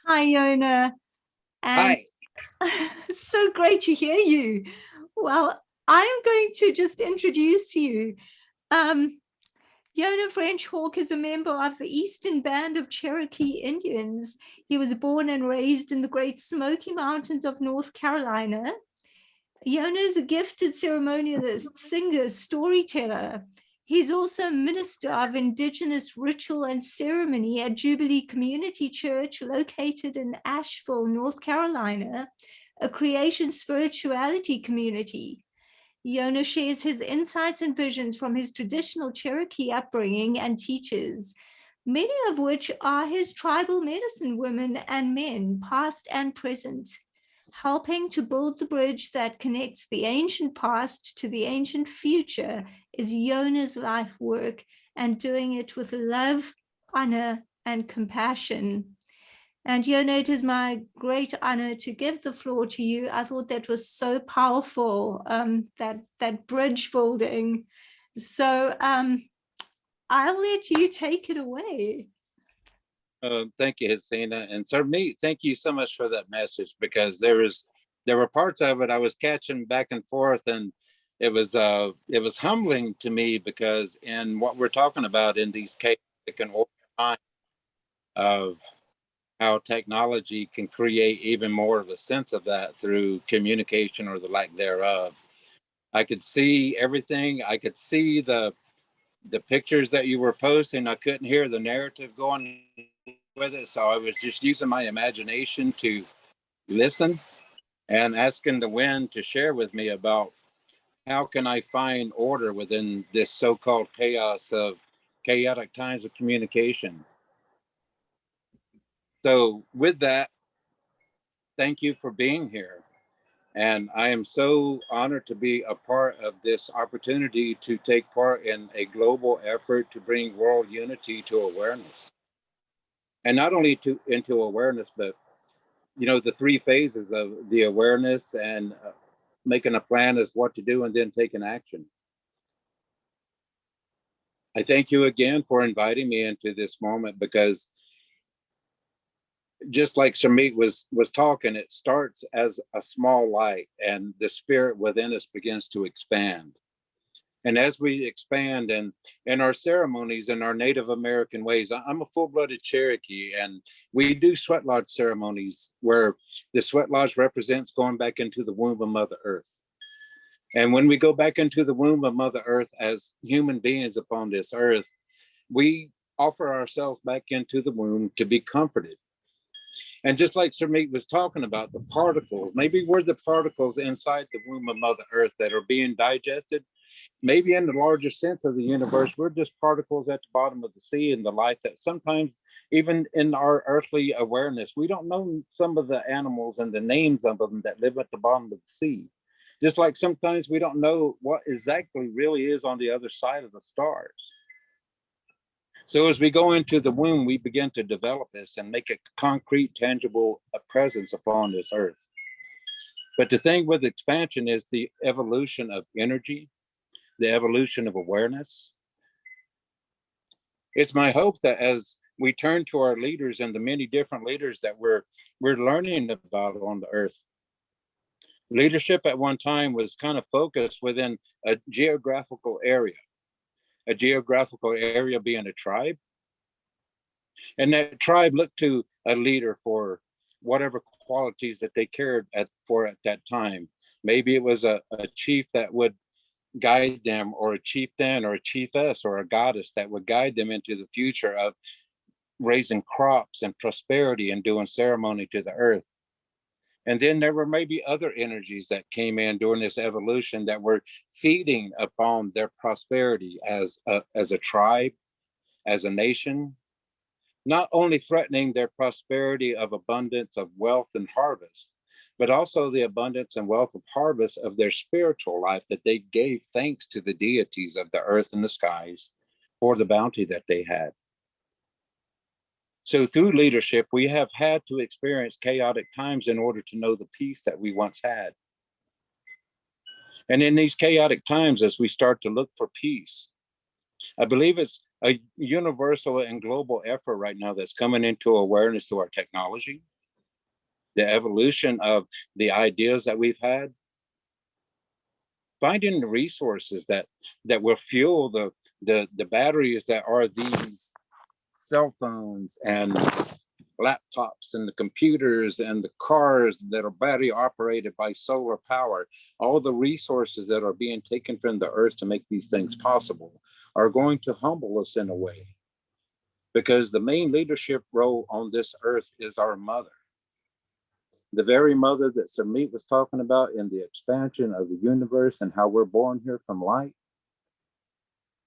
Hi, Yona, and Hi. so great to hear you. Well, I'm going to just introduce you. Um, Yona French Hawk is a member of the Eastern Band of Cherokee Indians. He was born and raised in the Great Smoky Mountains of North Carolina. Yona is a gifted ceremonialist, singer, storyteller. He's also minister of Indigenous ritual and ceremony at Jubilee Community Church, located in Asheville, North Carolina, a creation spirituality community. Yona shares his insights and visions from his traditional Cherokee upbringing and teachers, many of which are his tribal medicine women and men, past and present, helping to build the bridge that connects the ancient past to the ancient future is Yona's life work, and doing it with love, honor, and compassion. And Yona, it is my great honor to give the floor to you. I thought that was so powerful, that bridge building. So I'll let you take it away. Thank you, Hasina. And Sir Me, thank you so much for that message, because there were parts of it I was catching back and forth, and it was humbling to me, because in what we're talking about in these chaotic and ordered times of how technology can create even more of a sense of that through communication or the lack thereof. I could see everything. I could see the pictures that you were posting. I couldn't hear the narrative going with it, so I was just using my imagination to listen and asking the wind to share with me about how can I find order within this so-called chaos of chaotic times of communication. So with that, thank you for being here. And I am so honored to be a part of this opportunity to take part in a global effort to bring world unity to awareness. And not only to into awareness, but the three phases of the awareness, and making a plan as what to do, and then taking action. I thank you again for inviting me into this moment, because just like Shamit was talking, it starts as a small light, and the spirit within us begins to expand. And as we expand and in our ceremonies and our Native American ways, I'm a full-blooded Cherokee, and we do sweat lodge ceremonies where the sweat lodge represents going back into the womb of Mother Earth. And when we go back into the womb of Mother Earth as human beings upon this earth, we offer ourselves back into the womb to be comforted. And just like Sir Meat was talking about, the particles, maybe we're the particles inside the womb of Mother Earth that are being digested. Maybe in the larger sense of the universe, we're just particles at the bottom of the sea, in the light that sometimes, even in our earthly awareness, we don't know some of the animals and the names of them that live at the bottom of the sea. Just like sometimes we don't know what exactly really is on the other side of the stars. So as we go into the womb, we begin to develop this and make it concrete, tangible, a presence upon this earth. But the thing with expansion is the evolution of energy, the evolution of awareness. It's my hope that as we turn to our leaders and the many different leaders that we're learning about on the earth, leadership at one time was kind of focused within a geographical area being a tribe. And that tribe looked to a leader for whatever qualities that they cared for at that time. Maybe it was a chief that would guide them, or a chieftain or a chiefess or a goddess that would guide them into the future of raising crops and prosperity and doing ceremony to the earth. And then there were maybe other energies that came in during this evolution that were feeding upon their prosperity as a tribe, as a nation, not only threatening their prosperity of abundance of wealth and harvest, but also the abundance and wealth of harvest of their spiritual life, that they gave thanks to the deities of the earth and the skies for the bounty that they had. So through leadership, we have had to experience chaotic times in order to know the peace that we once had. And in these chaotic times, as we start to look for peace, I believe it's a universal and global effort right now that's coming into awareness through our technology, the evolution of the ideas that we've had, finding the resources that will fuel the batteries that are these cell phones and laptops and the computers and the cars that are battery operated by solar power. All the resources that are being taken from the earth to make these things possible are going to humble us in a way, because the main leadership role on this earth is our mother, the very mother that Samit was talking about in the expansion of the universe and how we're born here from light.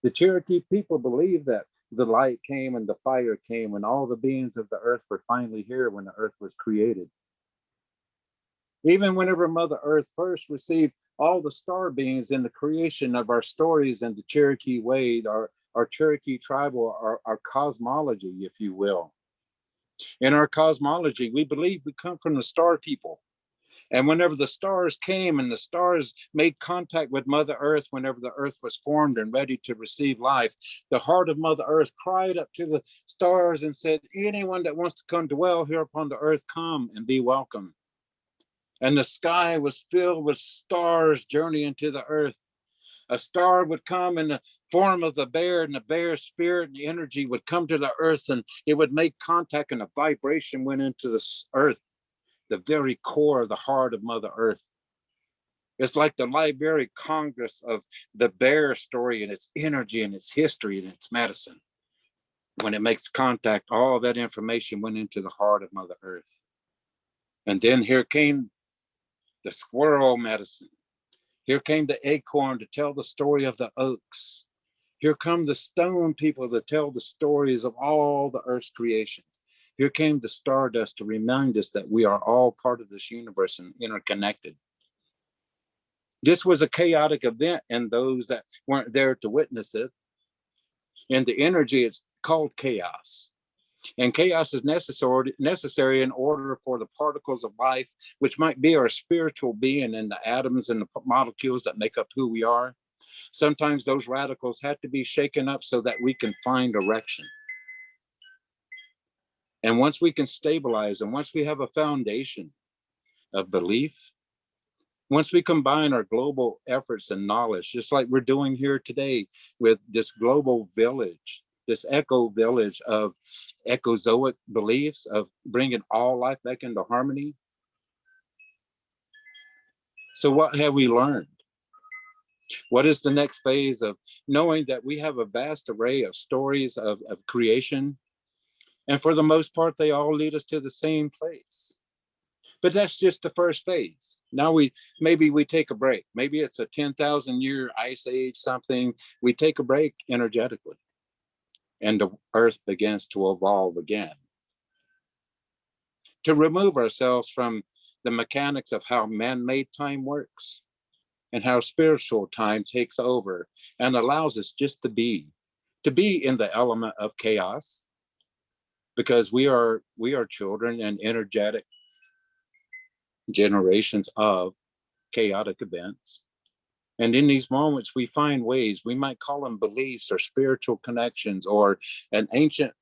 The Cherokee people believe that the light came and the fire came and all the beings of the earth were finally here when the earth was created. Even whenever Mother Earth first received all the star beings in the creation of our stories and the Cherokee way, our Cherokee tribal, our cosmology, if you will. In our cosmology, we believe we come from the star people. And whenever the stars came and the stars made contact with Mother Earth, whenever the earth was formed and ready to receive life, the heart of Mother Earth cried up to the stars and said, anyone that wants to come dwell here upon the earth, come and be welcome. And the sky was filled with stars journeying to the earth. A star would come in the form of the bear, and the bear's spirit and energy would come to the earth, and it would make contact, and a vibration went into the earth, the very core of the heart of Mother Earth. It's like the Library Congress of the bear story and its energy and its history and its medicine. When it makes contact, all that information went into the heart of Mother Earth. And then here came the squirrel medicine. Here came the acorn to tell the story of the oaks. Here come the stone people to tell the stories of all the earth's creation. Here came the stardust to remind us that we are all part of this universe and interconnected. This was a chaotic event, and those that weren't there to witness it. And the energy, it's called chaos. And chaos is necessary in order for the particles of life, which might be our spiritual being and the atoms and the molecules that make up who we are. Sometimes those radicals have to be shaken up so that we can find direction. And once we can stabilize, and once we have a foundation of belief, once we combine our global efforts and knowledge, just like we're doing here today with this global village, this echo village of ecozoic beliefs, of bringing all life back into harmony. So what have we learned? What is the next phase of knowing that we have a vast array of stories of creation? And for the most part, they all lead us to the same place. But that's just the first phase. Now maybe we take a break. Maybe it's a 10,000 year ice age, something. We take a break energetically, and the earth begins to evolve again. To remove ourselves from the mechanics of how man-made time works and how spiritual time takes over and allows us just to be in the element of chaos, because we are children and energetic generations of chaotic events. And in these moments, we find ways, we might call them beliefs or spiritual connections, or an ancient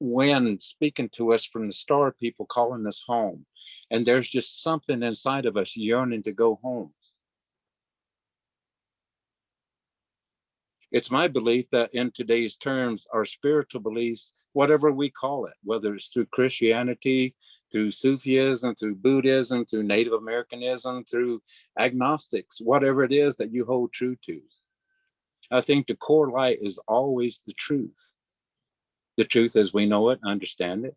wind speaking to us from the star people calling us home. And there's just something inside of us yearning to go home. It's my belief that in today's terms, our spiritual beliefs, whatever we call it, whether it's through Christianity, through Sufism, through Buddhism, through Native Americanism, through agnostics, whatever it is that you hold true to, I think the core light is always the truth. The truth as we know it, understand it.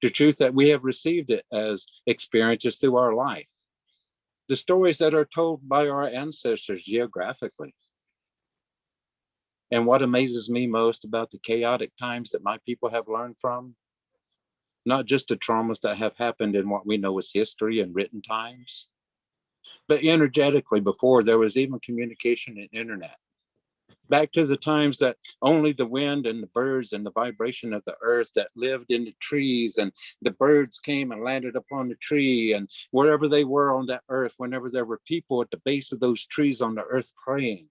the truth that we have received it as experiences through our life, the stories that are told by our ancestors geographically. And what amazes me most about the chaotic times that my people have learned from, not just the traumas that have happened in what we know as history and written times, but energetically before there was even communication and internet. Back to the times that only the wind and the birds and the vibration of the earth that lived in the trees, and the birds came and landed upon the tree, and wherever they were on that earth, whenever there were people at the base of those trees on the earth praying,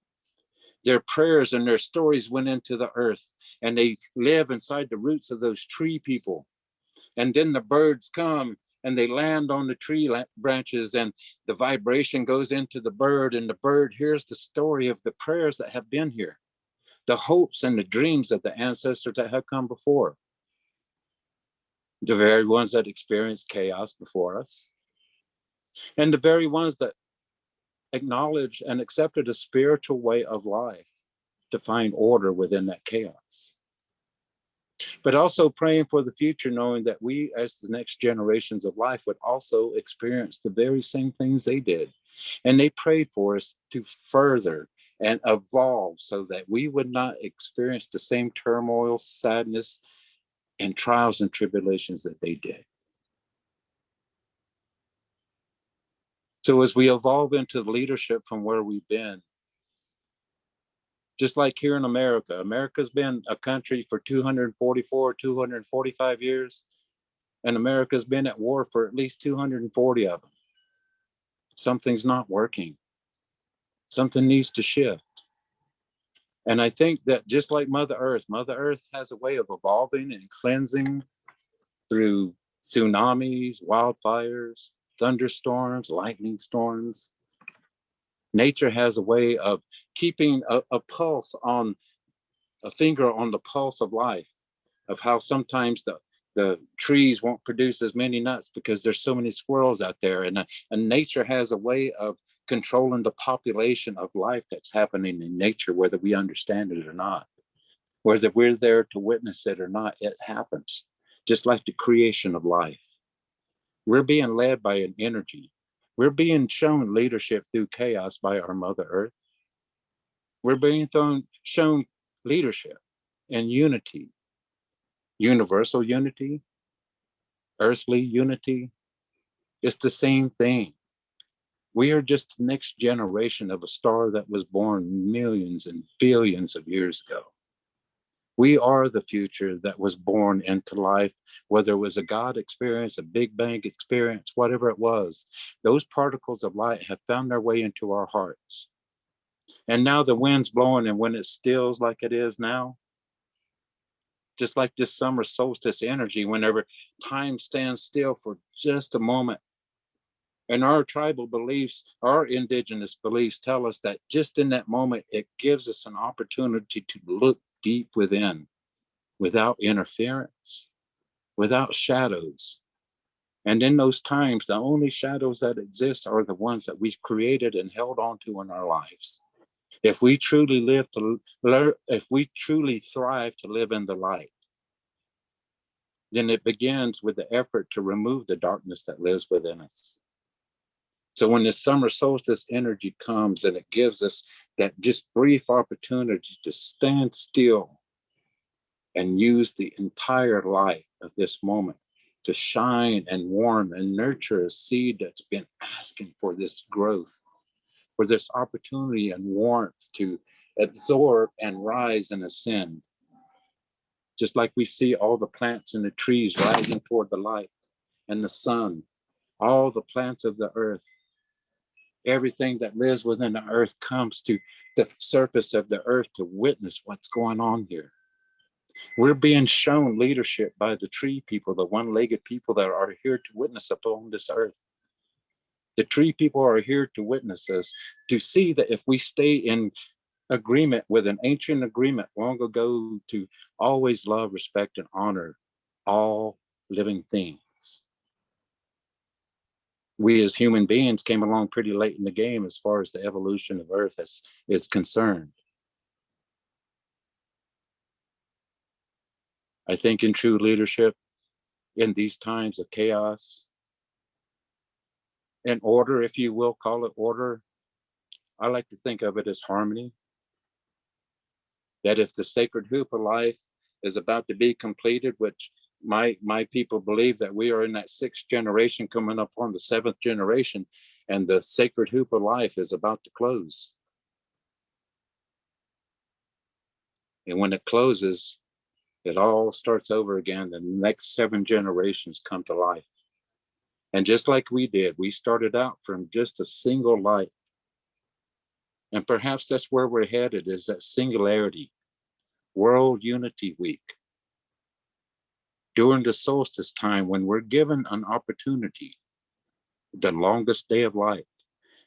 their prayers and their stories went into the earth, and they live inside the roots of those tree people. And then the birds come and they land on the tree branches, and the vibration goes into the bird, and the bird hears the story of the prayers that have been here, the hopes and the dreams of the ancestors that have come before, the very ones that experienced chaos before us, and the very ones that acknowledged and accepted a spiritual way of life to find order within that chaos. But also praying for the future, knowing that we, as the next generations of life, would also experience the very same things they did. And they prayed for us to further and evolve so that we would not experience the same turmoil, sadness, and trials and tribulations that they did. So as we evolve into leadership from where we've been, just like here in America, America's been a country for 244, 245 years. And America's been at war for at least 240 of them. Something's not working. Something needs to shift. And I think that just like Mother Earth has a way of evolving and cleansing through tsunamis, wildfires, thunderstorms, lightning storms. Nature has a way of keeping a pulse on, a finger on the pulse of life, of how sometimes the trees won't produce as many nuts because there's so many squirrels out there. And nature has a way of controlling the population of life that's happening in nature, whether we understand it or not, whether we're there to witness it or not, it happens. Just like the creation of life. We're being led by an energy. We're being shown leadership through chaos by our Mother Earth. We're being shown leadership and unity, universal unity, earthly unity. It's the same thing. We are just the next generation of a star that was born millions and billions of years ago. We are the future that was born into life, whether it was a God experience, a Big Bang experience, whatever it was. Those particles of light have found their way into our hearts. And now the wind's blowing, and when it stills like it is now, just like this summer solstice energy, whenever time stands still for just a moment. And our tribal beliefs, our indigenous beliefs tell us that just in that moment, it gives us an opportunity to look deep within, without interference, without shadows. And in those times, the only shadows that exist are the ones that we've created and held onto in our lives. If we truly if we truly thrive to live in the light, then it begins with the effort to remove the darkness that lives within us. So when the summer solstice energy comes, and it gives us that just brief opportunity to stand still and use the entire light of this moment to shine and warm and nurture a seed that's been asking for this growth, for this opportunity and warmth to absorb and rise and ascend. Just like we see all the plants and the trees rising toward the light and the sun, all the plants of the earth, everything that lives within the earth comes to the surface of the earth to witness what's going on here. We're being shown leadership by the tree people, the one-legged people that are here to witness upon this earth. The tree people are here to witness us, to see that if we stay in agreement with an ancient agreement long ago to always love, respect, and honor all living things. We as human beings came along pretty late in the game as far as the evolution of Earth is concerned. I think in true leadership, in these times of chaos and order, if you will call it order. I like to think of it as harmony. That if the sacred hoop of life is about to be completed, which my people believe that we are in that sixth generation coming up on the seventh generation, and the sacred hoop of life is about to close. And when it closes, it all starts over again. The next 7 generations come to life. And just like we did, we started out from just a single light. And perhaps that's where we're headed, is that singularity, World Unity Week. During the solstice time, when we're given an opportunity, the longest day of light,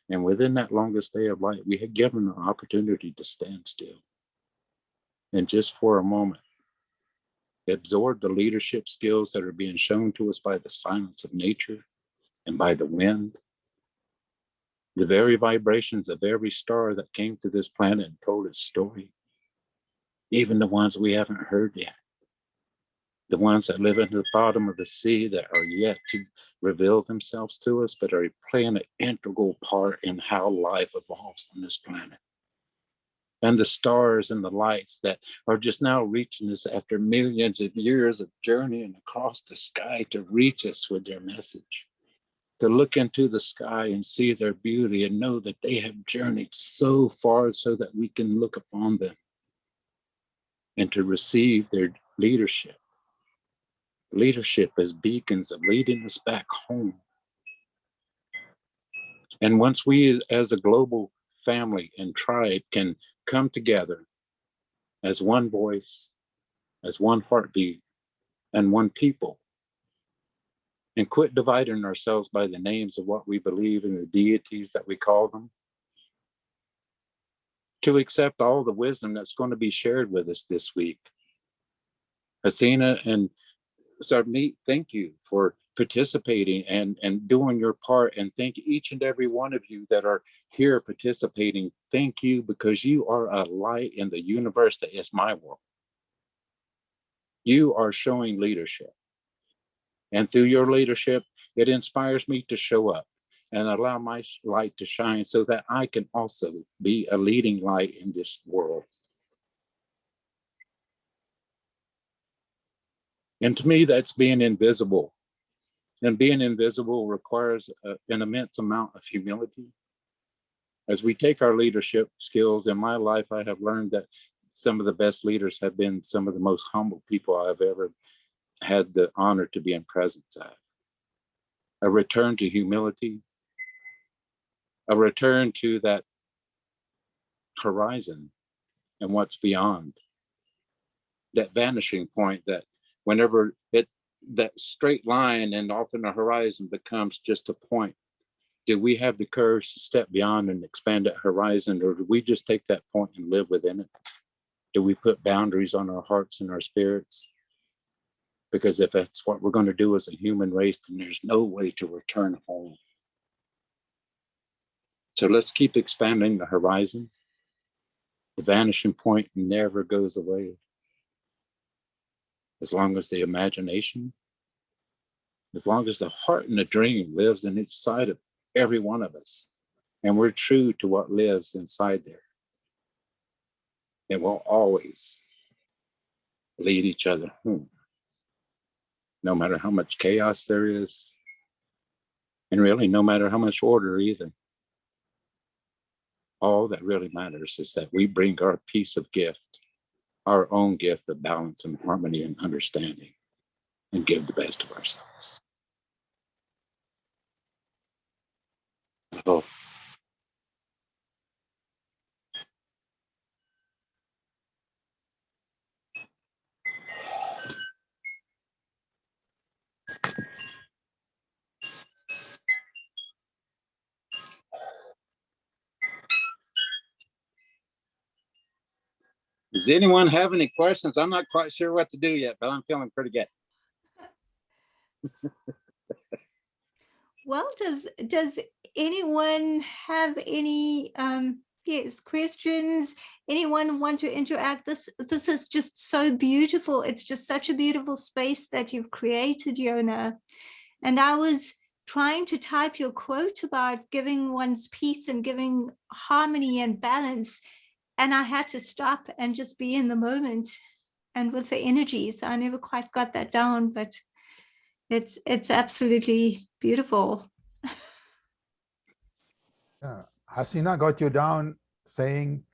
and within that longest day of light, we had given an opportunity to stand still. And just for a moment, absorb the leadership skills that are being shown to us by the silence of nature and by the wind, the very vibrations of every star that came to this planet and told its story, even the ones we haven't heard yet, the ones that live in the bottom of the sea that are yet to reveal themselves to us, but are playing an integral part in how life evolves on this planet. And the stars and the lights that are just now reaching us after millions of years of journeying across the sky to reach us with their message. To look into the sky and see their beauty and know that they have journeyed so far so that we can look upon them and to receive their leadership. Leadership as beacons of leading us back home. And once we as a global family and tribe can come together as one voice, as one heartbeat, and one people, and quit dividing ourselves by the names of what we believe in, the deities that we call them, to accept all the wisdom that's going to be shared with us this week. Hasina and Sarmeet, thank you for participating and doing your part. And thank each and every one of you that are here participating. Thank you, because you are a light in the universe that is my world. You are showing leadership. And through your leadership, it inspires me to show up and allow my light to shine so that I can also be a leading light in this world. And to me, that's being invisible. And being invisible requires an immense amount of humility. As we take our leadership skills, in my life, I have learned that some of the best leaders have been some of the most humble people I've ever had the honor to be in presence of. A return to humility, a return to that horizon and what's beyond, that vanishing point, that whenever that straight line and often a horizon becomes just a point, do we have the courage to step beyond and expand that horizon, or do we just take that point and live within it? Do we put boundaries on our hearts and our spirits? Because if that's what we're going to do as a human race, then there's no way to return home. So let's keep expanding the horizon. The vanishing point never goes away. As long as the imagination, as long as the heart and the dream lives in each side of every one of us, and we're true to what lives inside there, it will always lead each other home. No matter how much chaos there is, and really no matter how much order either. All that really matters is that we bring our piece of gift, our own gift of balance and harmony and understanding, and give the best of ourselves. Oh, does anyone have any questions? I'm not quite sure what to do yet, but I'm feeling pretty good. Well, does anyone have any yes, questions, anyone want to interact? This is just so beautiful. It's just such a beautiful space that you've created, Yona. And I was trying to type your quote about giving one's peace and giving harmony and balance, and I had to stop and just be in the moment and with the energy. So I never quite got that down, but it's absolutely beautiful. Hasina got you down saying,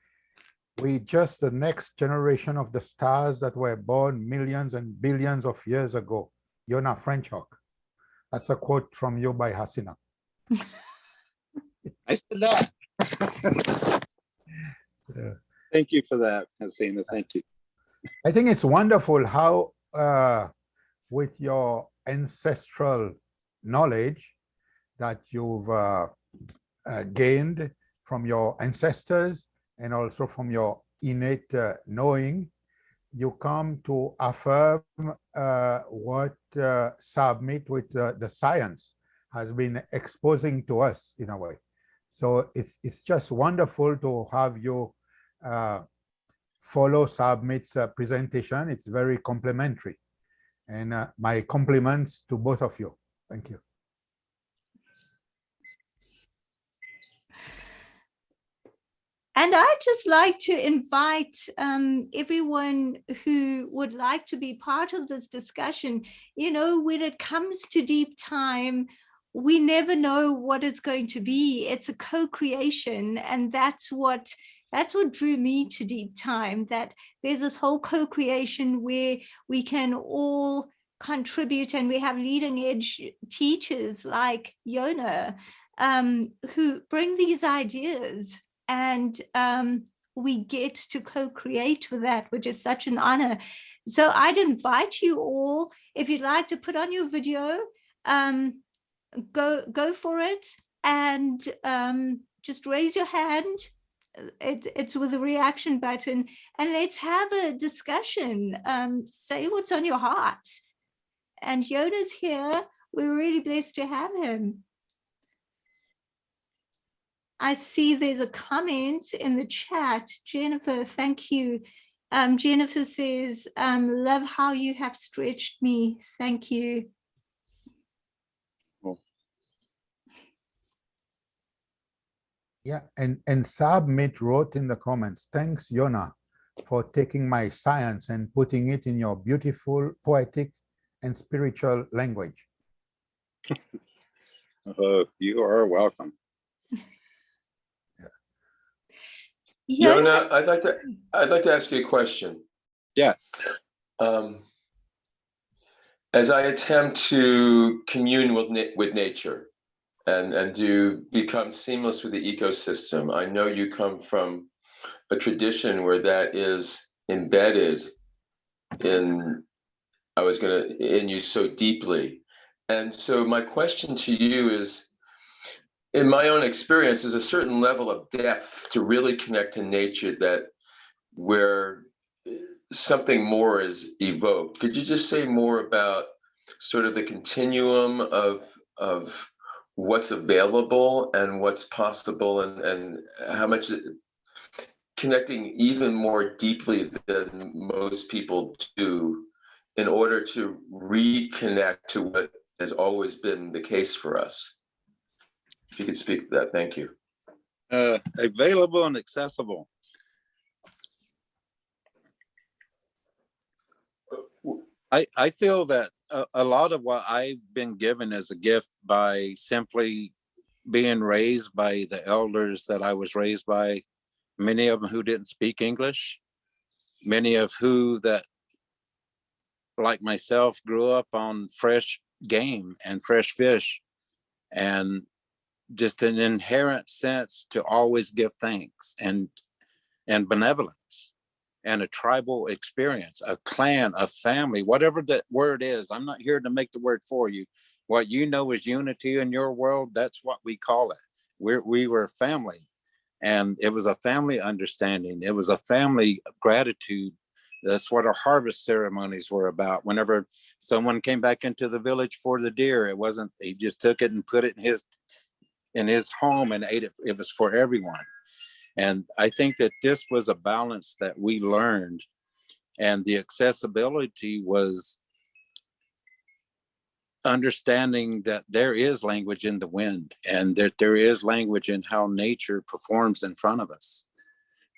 we just the next generation of the stars that were born millions and billions of years ago. Yona French Hawk. That's a quote from you by Hasina. I said that. Yeah. Thank you for that, Hasina. Thank you. I think it's wonderful how with your ancestral knowledge that you've gained from your ancestors and also from your innate knowing, you come to affirm what Submit with the science has been exposing to us in a way. So it's just wonderful to have you follow Submit's presentation. It's very complimentary. And my compliments to both of you. Thank you. And I'd just like to invite everyone who would like to be part of this discussion. You know, when it comes to deep time, we never know what it's going to be. It's a co-creation, and that's what drew me to deep time, that there's this whole co-creation where we can all contribute, and we have leading edge teachers like Yona who bring these ideas, and we get to co-create with that, which is such an honor. So I'd invite you all, if you'd like to put on your video, go for it, and just raise your hand. It's with a reaction button, and let's have a discussion. Say what's on your heart. And Yona's here. We're really blessed to have him. I see there's a comment in the chat. Jennifer, thank you. Jennifer says, love how you have stretched me. Thank you. Yeah, and Submit wrote in the comments, thanks, Yona, for taking my science and putting it in your beautiful, poetic, and spiritual language. You are welcome. Yona, I'd like to ask you a question. Yes. As I attempt to commune with nature and to become seamless with the ecosystem, I know you come from a tradition where that is embedded in you so deeply. And so my question to you is, in my own experience, there's a certain level of depth to really connect to nature where something more is evoked. Could you just say more about sort of the continuum of what's available and what's possible, and how much connecting even more deeply than most people do in order to reconnect to what has always been the case for us? If you could speak to that, thank you. Available and accessible. I feel that a lot of what I've been given as a gift by simply being raised by the elders that I was raised by, many of them who didn't speak English, many of who that, like myself, grew up on fresh game and fresh fish, and just an inherent sense to always give thanks and benevolence, and a tribal experience, a clan, a family, whatever that word is. I'm not here to make the word for you. What you know is unity in your world, that's what we call it. We were family, and it was a family understanding. It was a family gratitude. That's what our harvest ceremonies were about. Whenever someone came back into the village for the deer, it wasn't, he just took it and put it in his home and ate it. It was for everyone. And I think that this was a balance that we learned, and the accessibility was understanding that there is language in the wind, and that there is language in how nature performs in front of us,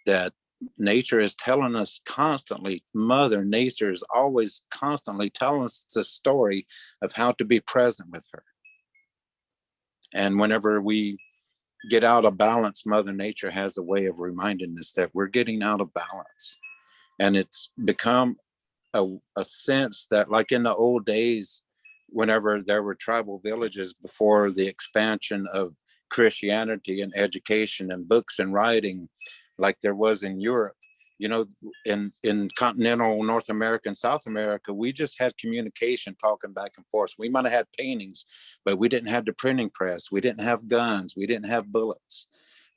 that nature is telling us constantly, Mother Nature is always constantly telling us the story of how to be present with her. And whenever we get out of balance, Mother Nature has a way of reminding us that we're getting out of balance. And it's become a sense that, like in the old days, whenever there were tribal villages before the expansion of Christianity and education and books and writing, like there was in Europe, you know, in continental North America and South America, we just had communication, talking back and forth. We might have had paintings, but we didn't have the printing press. We didn't have guns. We didn't have bullets.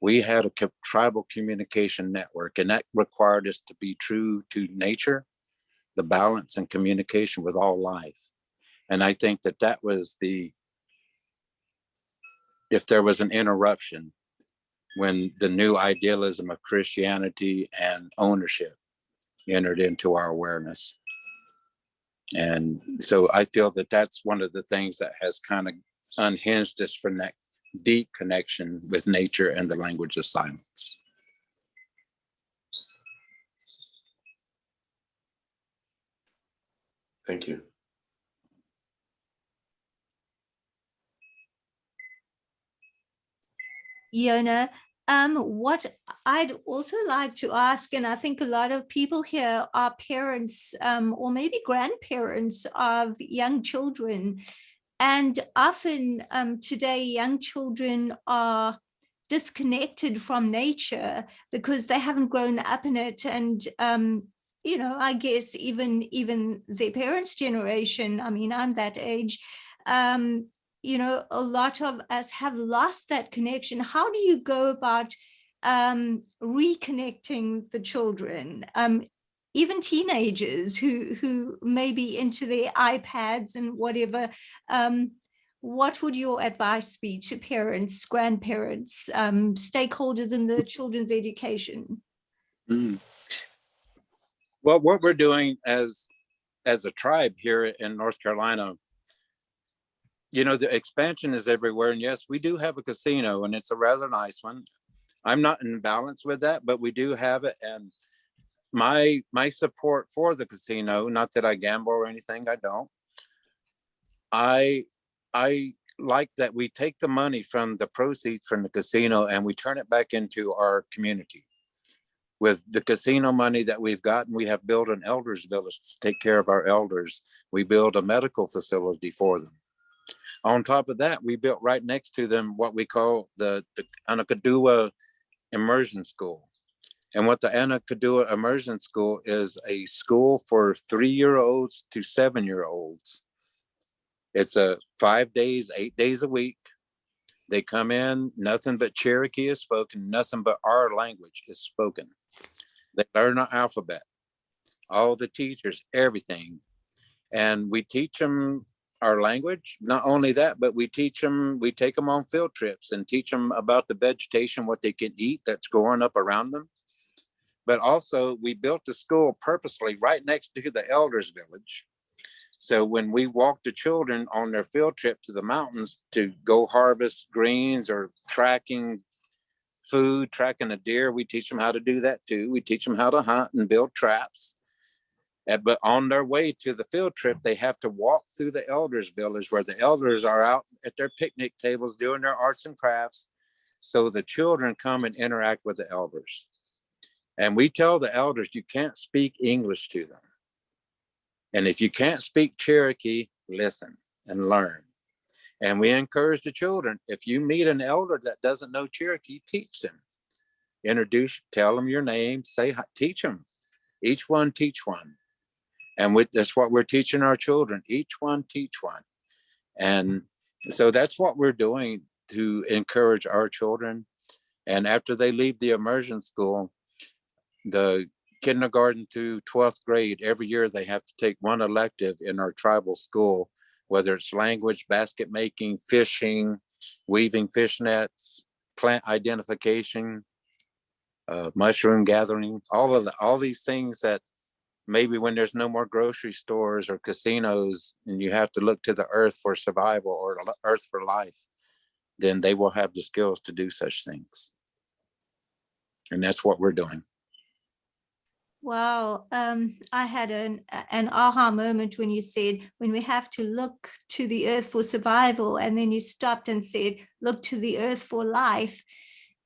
We had a tribal communication network, and that required us to be true to nature, the balance and communication with all life. And I think that that was if there was an interruption, when the new idealism of Christianity and ownership entered into our awareness. And so I feel that that's one of the things that has kind of unhinged us from that deep connection with nature and the language of silence. Thank you. Yona, what I'd also like to ask, and I think a lot of people here are parents or maybe grandparents of young children, and often today young children are disconnected from nature because they haven't grown up in it. And you know, I guess even their parents' generation, I mean, I'm that age, you know, a lot of us have lost that connection. How do you go about reconnecting the children, even teenagers who may be into their iPads and whatever? What would your advice be to parents, grandparents, stakeholders in the children's education? Mm. Well, what we're doing as a tribe here in North Carolina, you know, the expansion is everywhere. And yes, we do have a casino, and it's a rather nice one. I'm not in balance with that, but we do have it. And my support for the casino, not that I gamble or anything, I don't. I like that we take the money from the proceeds from the casino and we turn it back into our community. With the casino money that we've gotten, we have built an elders village to take care of our elders. We build a medical facility for them. On top of that, we built right next to them what we call the Anakadua Immersion School. And what the Anakadua Immersion School is, a school for 3-year-olds to 7-year-olds. It's a 5 days, 8 days a week. They come in, nothing but Cherokee is spoken, nothing but our language is spoken. They learn our alphabet, all the teachers, everything. And we teach them our language. Not only that, but we take them on field trips and teach them about the vegetation, what they can eat that's growing up around them. But also we built the school purposely right next to the elders village. So when we walk the children on their field trip to the mountains to go harvest greens or tracking food, tracking a deer, we teach them how to do that too. We teach them how to hunt and build traps. But on their way to the field trip, they have to walk through the elders village where the elders are out at their picnic tables doing their arts and crafts. So the children come and interact with the elders. And we tell the elders, you can't speak English to them. And if you can't speak Cherokee, listen and learn. And we encourage the children, if you meet an elder that doesn't know Cherokee, teach them. Introduce, tell them your name, say hi, teach them. Each one teach one. And that's what we're teaching our children. Each one teach one. And so that's what we're doing to encourage our children. And after they leave the immersion school, the kindergarten through 12th grade, every year they have to take one elective in our tribal school, whether it's language, basket making, fishing, weaving fish nets, plant identification. mushroom gathering, all these things that maybe when there's no more grocery stores or casinos and you have to look to the earth for survival or earth for life, then they will have the skills to do such things. And that's what we're doing. Wow. I had an aha moment when you said, when we have to look to the earth for survival, and then you stopped and said, look to the earth for life.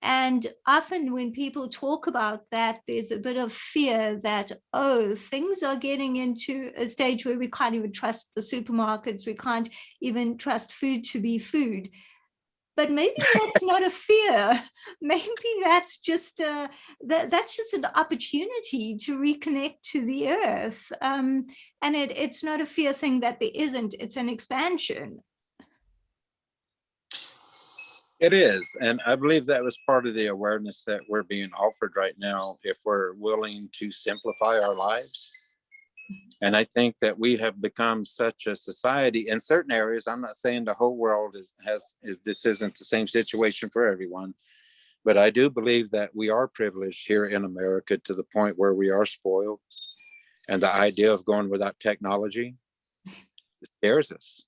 And often when people talk about that, there's a bit of fear that, oh, things are getting into a stage where we can't even trust the supermarkets. We can't even trust food to be food. But maybe that's not a fear. Maybe that's just that's just an opportunity to reconnect to the earth. And it's not a fear thing that there isn't. It's an expansion. It is. And I believe that was part of the awareness that we're being offered right now, if we're willing to simplify our lives. And I think that we have become such a society in certain areas. I'm not saying the whole world is this isn't the same situation for everyone, but I do believe that we are privileged here in America to the point where we are spoiled. And the idea of going without technology scares us.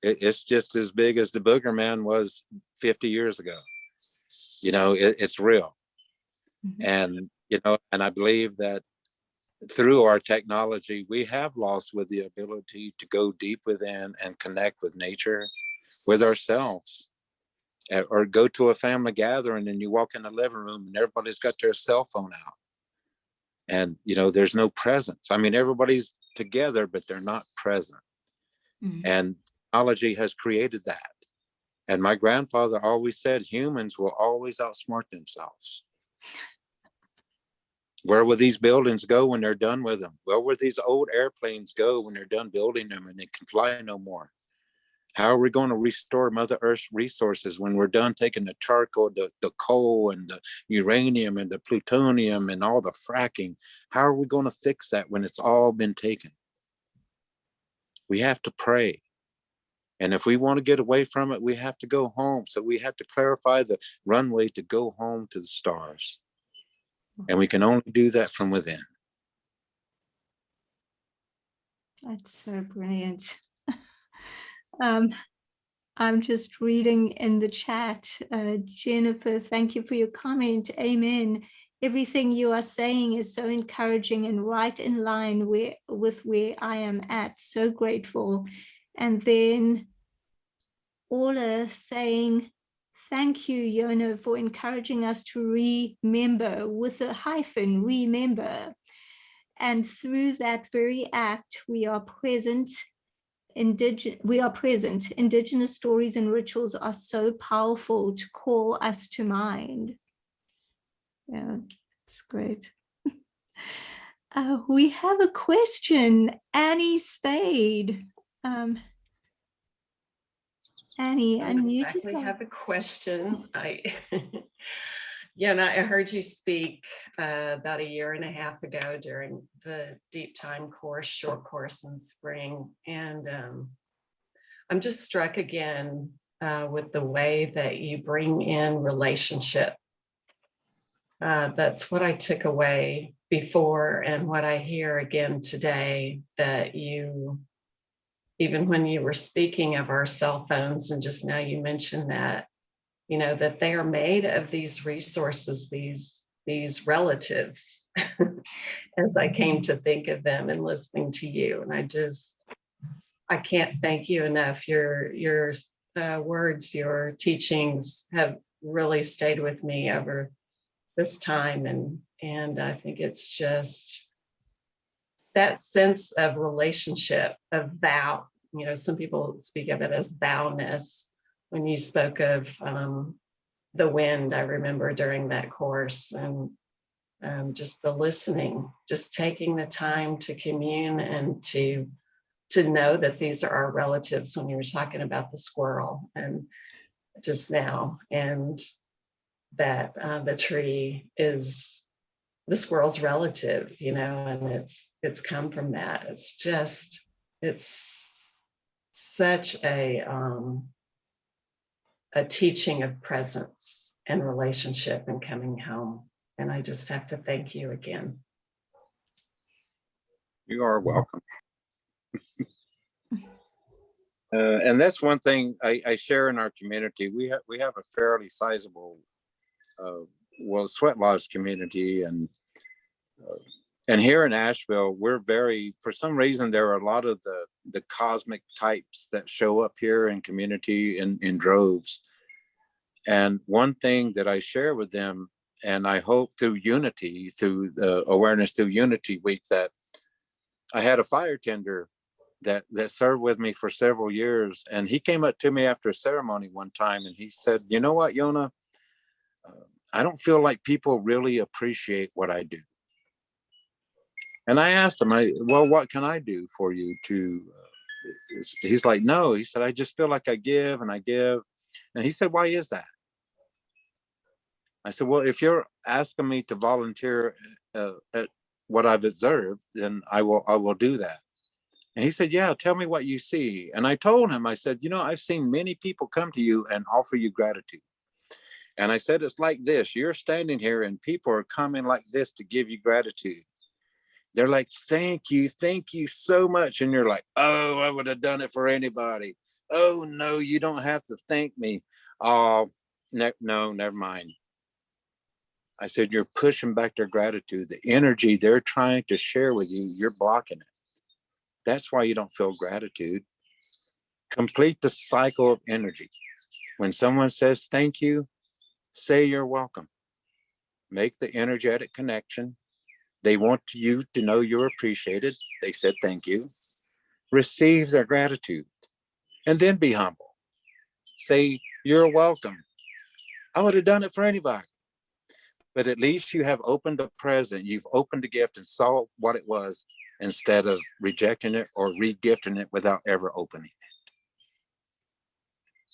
It's just as big as the booger man was 50 years ago. You know, it's real. Mm-hmm. And, you know, and I believe that through our technology, we have lost with the ability to go deep within and connect with nature, with ourselves, or go to a family gathering and you walk in the living room and everybody's got their cell phone out. And, you know, there's no presence. I mean, everybody's together, but they're not present. Mm-hmm. And technology has created that. And my grandfather always said, humans will always outsmart themselves. Where will these buildings go when they're done with them? Where will these old airplanes go when they're done building them and they can fly no more? How are we going to restore Mother Earth's resources when we're done taking the charcoal, the coal and the uranium and the plutonium and all the fracking? How are we going to fix that when it's all been taken? We have to pray. And if we want to get away from it, we have to go home. So we have to clarify the runway to go home to the stars. And we can only do that from within. That's so brilliant. I'm just reading in the chat. Jennifer, thank you for your comment. Amen. Everything you are saying is so encouraging and right in line with where I am at. So grateful. And then Ola saying, thank you, Yona, for encouraging us to remember with a hyphen, remember. And through that very act, we are present. Indigenous stories and rituals are so powerful to call us to mind. Yeah, it's great. We have a question, Annie Spade. Annie, I don't exactly have a question. Yeah, and I heard you speak about a year and a half ago during the Deep Time course, short course in spring. And I'm just struck again with the way that you bring in relationship. That's what I took away before and what I hear again today, that you, even when you were speaking of our cell phones, and just now you mentioned that, you know, that they are made of these resources, these relatives, as I came to think of them and listening to you. And I can't thank you enough. Your words, your teachings have really stayed with me over this time. And I think it's just that sense of relationship, of vow. You know, some people speak of it as vowness. When you spoke of the wind, I remember during that course, and just the listening, just taking the time to commune and to know that these are our relatives, when you were talking about the squirrel and just now, and that the tree is the squirrel's relative, you know, and it's come from that. It's such a teaching of presence and relationship and coming home. And I just have to thank you again. You are welcome. And that's one thing I share in our community. We have a fairly sizable, sweat lodge community, and here in Asheville, we're for some reason, there are a lot of the cosmic types that show up here in community in droves. And one thing that I share with them, and I hope through unity, through the awareness through Unity Week, that I had a fire tender that served with me for several years. And he came up to me after a ceremony one time and he said, you know what, Yona, I don't feel like people really appreciate what I do. And I asked him, well, what can I do for you to, he's like, no, he said, I just feel like I give and I give. And he said, why is that? I said, well, if you're asking me to volunteer at what I've observed, then I will do that. And he said, yeah, tell me what you see. And I told him, I said, you know, I've seen many people come to you and offer you gratitude. And I said, it's like this, you're standing here and people are coming like this to give you gratitude. They're like, thank you so much. And you're like, oh, I would have done it for anybody. Oh, no, you don't have to thank me. Oh, no, never mind. I said, you're pushing back their gratitude. The energy they're trying to share with you, you're blocking it. That's why you don't feel gratitude. Complete the cycle of energy. When someone says thank you, say you're welcome. Make the energetic connection. They want you to know you're appreciated. They said thank you. Receive their gratitude. And then be humble. Say you're welcome. I would have done it for anybody. But at least you have opened the present. You've opened the gift and saw what it was, instead of rejecting it or re-gifting it without ever opening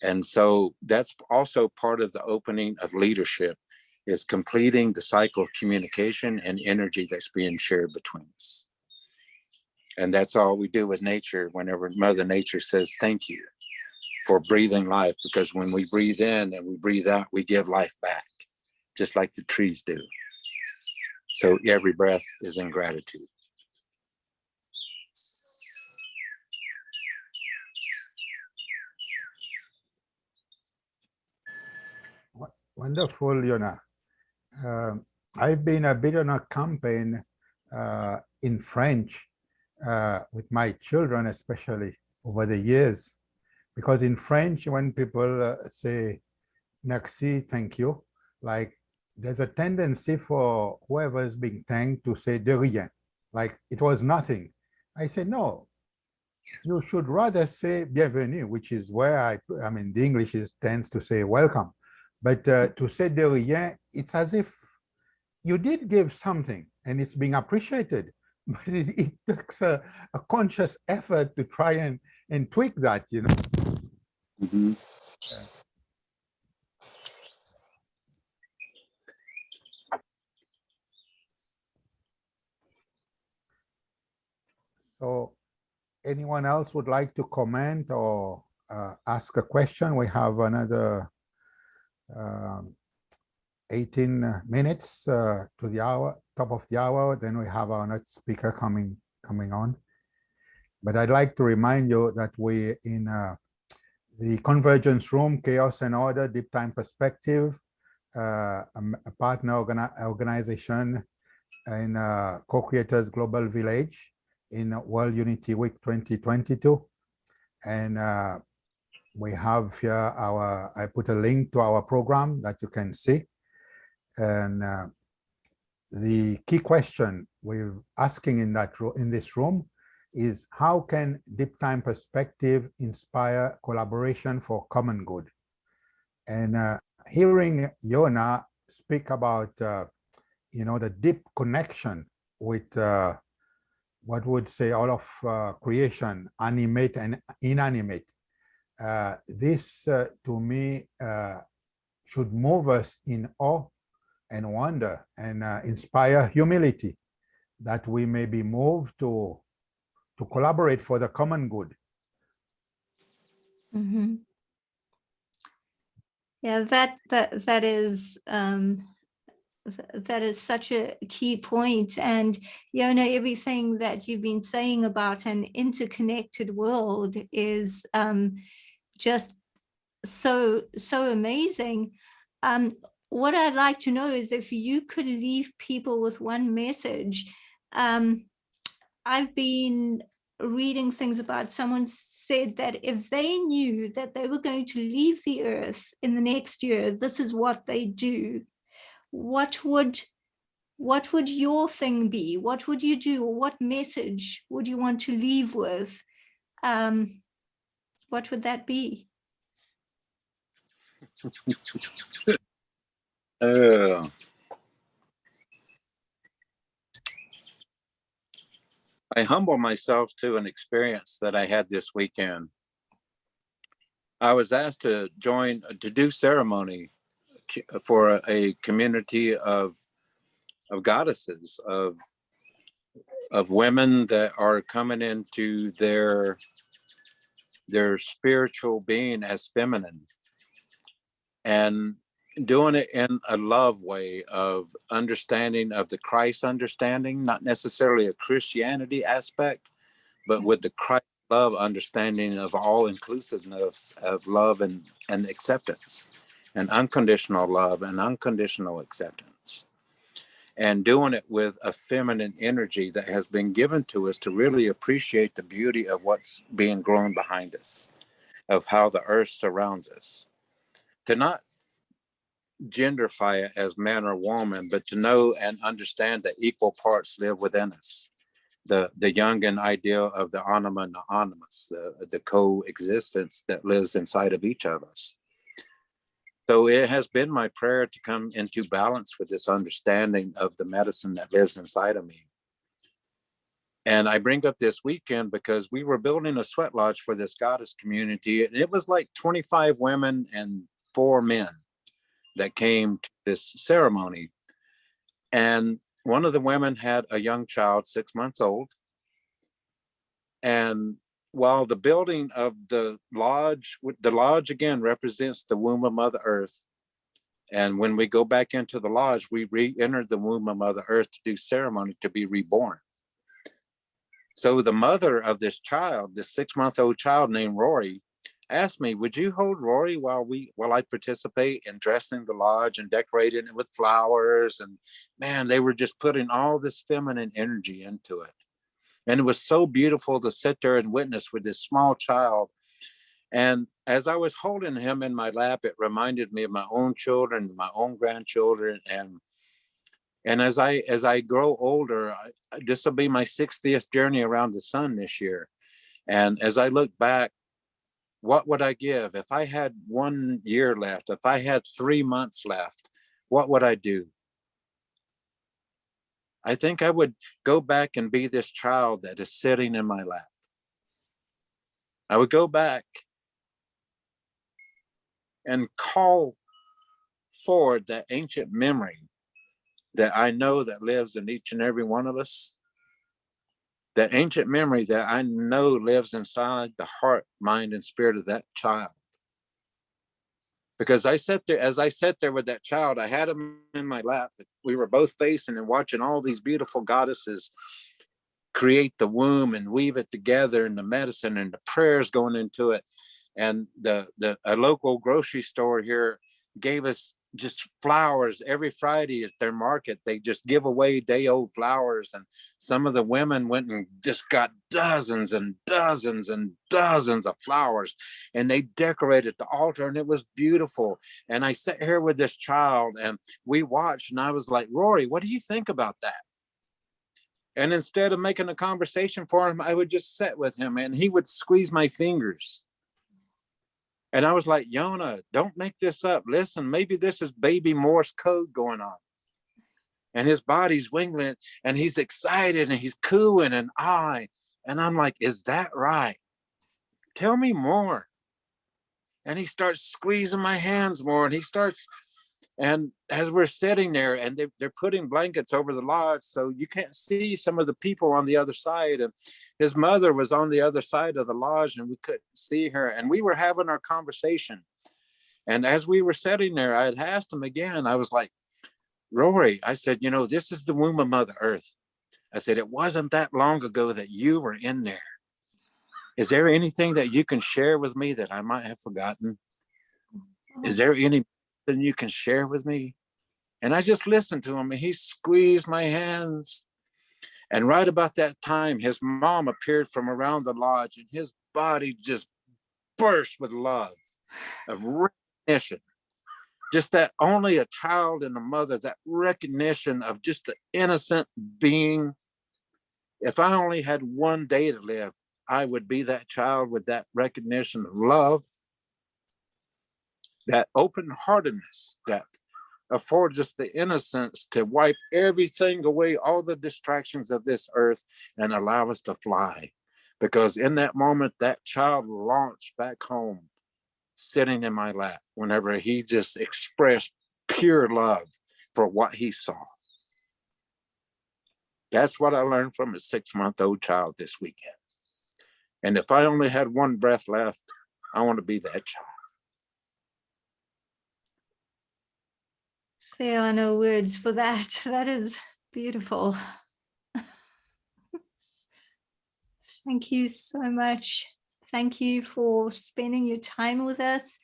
it. And so that's also part of the opening of leadership, is completing the cycle of communication and energy that's being shared between us. And that's all we do with nature whenever Mother Nature says thank you for breathing life, because when we breathe in and we breathe out, we give life back, just like the trees do. So every breath is in gratitude. Wonderful, Yona. I've been a bit on a campaign in French with my children, especially over the years, because in French, when people say merci, thank you, like there's a tendency for whoever's being thanked to say de rien, like it was nothing. I say, no, you should rather say bienvenue, which is where I mean, the English tends to say welcome. But to say de rien, it's as if you did give something and it's being appreciated. But it takes a conscious effort to try and tweak that, you know. Mm-hmm. Yeah. So anyone else would like to comment or ask a question? We have another 18 minutes to the hour, top of the hour. Then we have our next speaker coming on. But I'd like to remind you that we in the Convergence Room, Chaos and Order, Deep Time Perspective, a partner organization in Co-Creators Global Village in World Unity Week 2022. And we have here I put a link to our program that you can see. And the key question we're asking in this room is, how can deep time perspective inspire collaboration for common good? And hearing Yona speak about you know, the deep connection with what would say all of creation, animate and inanimate, this to me should move us in awe and wonder and inspire humility, that we may be moved to collaborate for the common good. Mm-hmm. Yeah, that is that is such a key point. And Yona, everything that you've been saying about an interconnected world is just so amazing. What I'd like to know is if you could leave people with one message. I've been reading things about, someone said that if they knew that they were going to leave the earth in the next year, this is what they do. What would your thing be? What would you do? Or what message would you want to leave with? What would that be? I humble myself to an experience that I had this weekend. I was asked to do ceremony for a community of goddesses, of women that are coming into their spiritual being as feminine, and doing it in a love way of understanding of the Christ understanding, not necessarily a Christianity aspect, but with the Christ love understanding of all inclusiveness of love and acceptance, and unconditional love and unconditional acceptance, and doing it with a feminine energy that has been given to us to really appreciate the beauty of what's being grown behind us, of how the earth surrounds us, to not genderify it as man or woman, but to know and understand that equal parts live within us. The Jungian ideal of the anima and the animus, the coexistence that lives inside of each of us. So it has been my prayer to come into balance with this understanding of the medicine that lives inside of me. And I bring up this weekend because we were building a sweat lodge for this goddess community, and it was like 25 women and 4 men that came to this ceremony. And one of the women had a young child, 6 months old. And while the building of the lodge again represents the womb of Mother Earth. And when we go back into the lodge, we re-enter the womb of Mother Earth to do ceremony to be reborn. So the mother of this child, this 6-month-old child named Rory, asked me, would you hold Rory while I participate in dressing the lodge and decorating it with flowers? And man, they were just putting all this feminine energy into it. And it was so beautiful to sit there and witness with this small child. And as I was holding him in my lap, it reminded me of my own children, my own grandchildren. And as I grow older, this will be my 60th journey around the sun this year. And as I look back, what would I give if I had 1 year left? If I had 3 months left, what would I do? I think I would go back and be this child that is sitting in my lap. I would go back and call forward that ancient memory that I know that lives in each and every one of us. That ancient memory that I know lives inside the heart, mind, and spirit of that child. Because as I sat there with that child, I had him in my lap. We were both facing and watching all these beautiful goddesses create the womb and weave it together, and the medicine and the prayers going into it. And a local grocery store here gave us just flowers every Friday at their market. They just give away day-old flowers, and some of the women went and just got dozens and dozens and dozens of flowers, and they decorated the altar, and it was beautiful. And I sat here with this child, and we watched, and I was like, Rory, what do you think about that? And instead of making a conversation for him, I would just sit with him, and he would squeeze my fingers. And I was like, Yona, don't make this up. Listen, maybe this is baby Morse code going on. And his body's wiggling, and he's excited, and he's cooing, and and I'm like, is that right? Tell me more. And he starts squeezing my hands more, and and as we're sitting there, and they're putting blankets over the lodge, so you can't see some of the people on the other side. And his mother was on the other side of the lodge, and we couldn't see her. And we were having our conversation. And as we were sitting there, I had asked him again, I was like, Rory, I said, you know, this is the womb of Mother Earth. I said, it wasn't that long ago that you were in there. Is there anything that you can share with me that I might have forgotten? Is there anything you can share with me? And I just listened to him, and he squeezed my hands. And right about that time, his mom appeared from around the lodge, and his body just burst with love, of recognition. Just that only a child and a mother, that recognition of just the innocent being. If I only had one day to live, I would be that child with that recognition of love, that open-heartedness that affords us the innocence to wipe everything away, all the distractions of this earth, and allow us to fly. Because in that moment, that child launched back home, sitting in my lap, whenever he just expressed pure love for what he saw. That's what I learned from a 6-month-old child this weekend. And if I only had one breath left, I want to be that child. There are no words for that. That is beautiful. Thank you so much. Thank you for spending your time with us,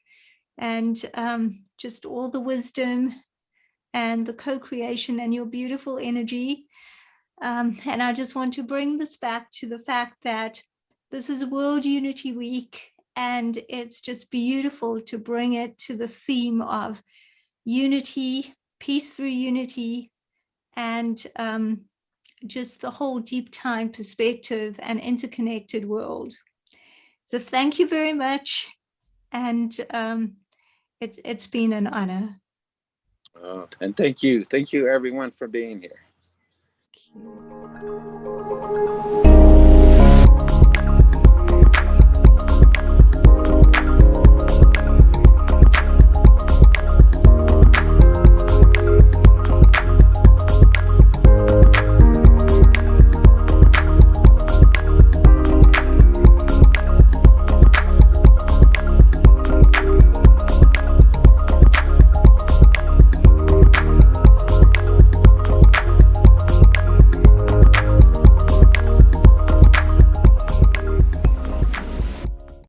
and just all the wisdom and the co-creation and your beautiful energy. And I just want to bring this back to the fact that this is World Unity Week, and it's just beautiful to bring it to the theme of unity, peace through unity, and just the whole deep time perspective and interconnected world. So thank you very much. And it's been an honor. Oh, and thank you. Thank you, everyone, for being here. Thank you.